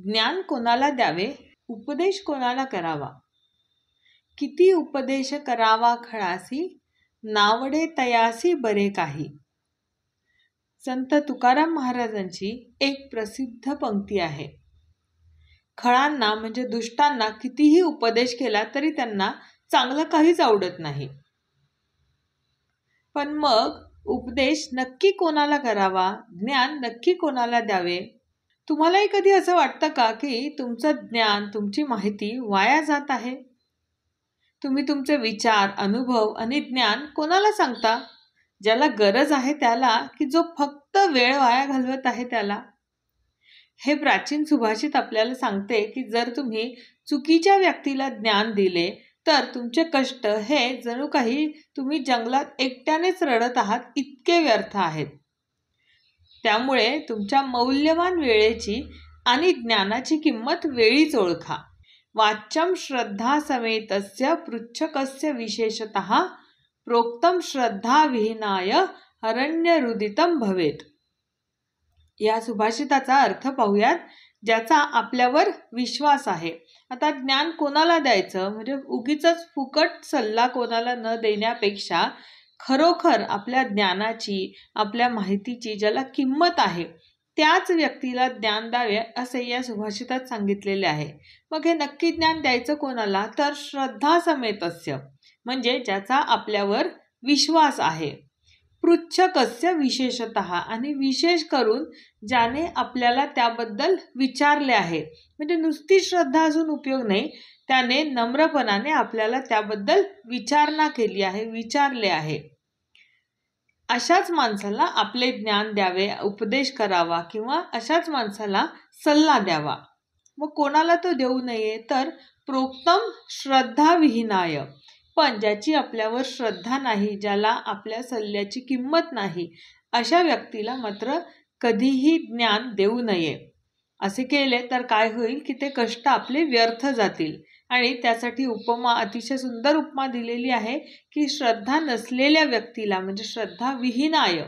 ज्ञान कोणाला द्यावे, उपदेश कोणाला करावा? किती उपदेश करावा खळासी, नावडे तयासी बरे काही. संत तुकाराम महाराजांची एक प्रसिद्ध पंक्ती आहे. खळांना म्हणजे दुष्टांना कितीही उपदेश केला तरी त्यांना चांगलं काहीच आवडत नाही. पण मग उपदेश नक्की कोणाला करावा, ज्ञान नक्की कोणाला द्यावे? तुम्हालाही कधी असं वाटतं का की तुमचं ज्ञान, तुमची माहिती वाया जात आहे? तुम्ही तुमचे विचार, अनुभव आणि ज्ञान कोणाला सांगता? ज्याला गरज आहे त्याला, की जो फक्त वेळ वाया घालवत आहे त्याला? हे प्राचीन सुभाषित आपल्याला सांगते की जर तुम्ही चुकीच्या व्यक्तीला ज्ञान दिले तर तुमचे कष्ट हे जणू काही तुम्ही जंगलात एकट्यानेच रडत आहात इतके व्यर्थ आहेत. त्यामुळे तुमच्या मौल्यवान वेळेची आणि ज्ञानाची किंमत वेळीच ओळखा. वाच्यम श्रद्धा समेतस्य पृच्छकस्य विशेषतः प्रोक्तम श्रद्धा विहीनाय अरण्यरुदितम भवेत. या सुभाषिताचा अर्थ पाहूयात. ज्याचा आपल्यावर विश्वास आहे. आता ज्ञान कोणाला द्यायचं म्हणजे उगीचच फुकट सल्ला कोणाला न देण्यापेक्षा खरोखर आपल्या ज्ञानाची, आपल्या माहितीची ज्याला किंमत आहे त्याच व्यक्तीला ज्ञान द्यावे असे या सुभाषितात सांगितलेले आहे. मग हे नक्की ज्ञान द्यायचं कोणाला? तर श्रद्धा समेतस्य म्हणजे ज्याचा आपल्यावर विश्वास आहे. पृच्छकस्य विशेषतः आणि विशेष करून ज्याने आपल्याला त्याबद्दल विचारले आहे. म्हणजे नुसती श्रद्धा असून उपयोग नाही, त्याने नम्रपणाने आपल्याला त्याबद्दल विचारणा केली आहे, विचारले आहे. अशाच माणसाला आपले ज्ञान द्यावे, उपदेश करावा किंवा अशाच माणसाला सल्ला द्यावा. मग कोणाला तो देऊ नये? तर प्रोक्तम श्रद्धा विहीनाय, पण ज्याची आपल्यावर श्रद्धा नाही, ज्याला आपल्या सल्ल्याची किंमत नाही, अशा व्यक्तीला मात्र कधीही ज्ञान देऊ नये. असे केले तर काय होईल की ते कष्ट आपले व्यर्थ जातील. आणि त्यासाठी उपमा, अतिशय सुंदर उपमा दिलेली आहे की श्रद्धा नसलेल्या व्यक्तीला म्हणजे श्रद्धा विहीनाय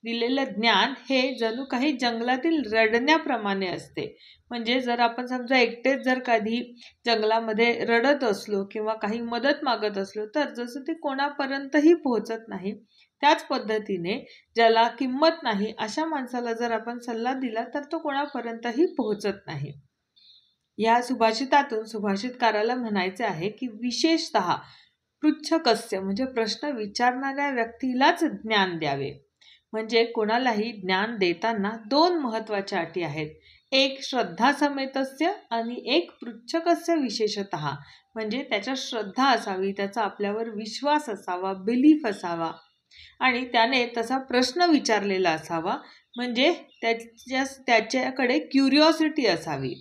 दिलेलं ज्ञान हे जणू काही जंगलातील रडण्याप्रमाणे असते. म्हणजे जर आपण समजा एकटेच जर कधी जंगलामध्ये रडत असलो किंवा काही मदत मागत असलो तर जसं ते कोणापर्यंतही पोहोचत नाही, त्याच पद्धतीने ज्याला किंमत नाही अशा माणसाला जर आपण सल्ला दिला तर तो कोणापर्यंतही पोहोचत नाही. या सुभाषितातून सुभाषितकाराला म्हणायचे आहे की विशेषतः पृच्छकस्य म्हणजे प्रश्न विचारणाऱ्या व्यक्तीलाच ज्ञान द्यावे. म्हणजे कोणालाही ज्ञान देताना दोन महत्त्वाच्या अटी आहेत. एक श्रद्धा समेतस्य आणि एक पृच्छकस्य विशेषतः म्हणजे त्याच्या श्रद्धा असावी, त्याचा आपल्यावर विश्वास असावा, बिलीफ असावा आणि त्याने तसा प्रश्न विचारलेला असावा. म्हणजे त्याच्याकडे क्युरिओसिटी असावी.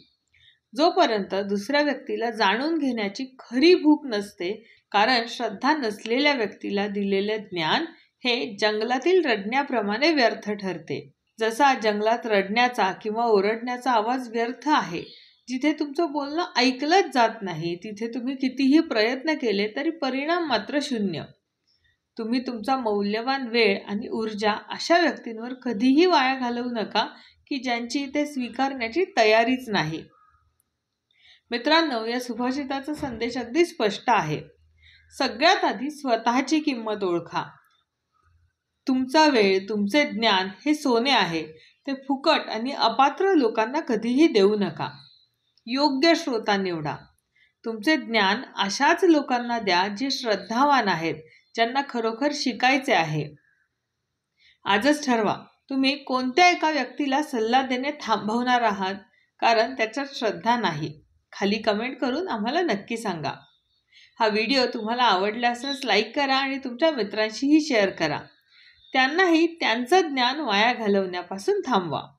जोपर्यंत दुसऱ्या व्यक्तीला जाणून घेण्याची खरी भूक नसते, कारण श्रद्धा नसलेल्या व्यक्तीला दिलेले ज्ञान हे जंगलातील रडण्याप्रमाणे व्यर्थ ठरते. जसा जंगलात रडण्याचा किंवा ओरडण्याचा आवाज व्यर्थ आहे, जिथे तुमचं बोलणं ऐकलंच जात नाही, तिथे तुम्ही कितीही प्रयत्न केले तरी परिणाम मात्र शून्य. तुम्ही तुमचा मौल्यवान वेळ आणि ऊर्जा अशा व्यक्तींवर कधीही वाया घालवू नका की ज्यांची ते स्वीकारण्याची तयारीच नाही. मित्रांनो, या सुभाषिताचा संदेश अगदी स्पष्ट आहे. सगळ्यात आधी स्वतःची किंमत ओळखा. तुमचा वेळ, तुमचे ज्ञान हे सोने आहे. ते फुकट आणि अपात्र लोकांना कधीही देऊ नका. योग्य श्रोता निवडा. तुमचे ज्ञान अशाच लोकांना द्या जे श्रद्धावान आहेत, ज्यांना खरोखर शिकायचे आहे. आजच ठरवा तुम्ही कोणत्या एका व्यक्तीला सल्ला देणे थांबवणार आहात कारण त्याच्यात श्रद्धा नाही. खाली कमेंट करून आम्हाला नक्की सांगा. हा व्हिडिओ तुम्हाला आवडला असल्यास लाईक करा आणि तुमच्या मित्रांशीही शेअर करा. त्यांनाही त्यांचं ज्ञान वाया घालवण्यापासून थांबवा.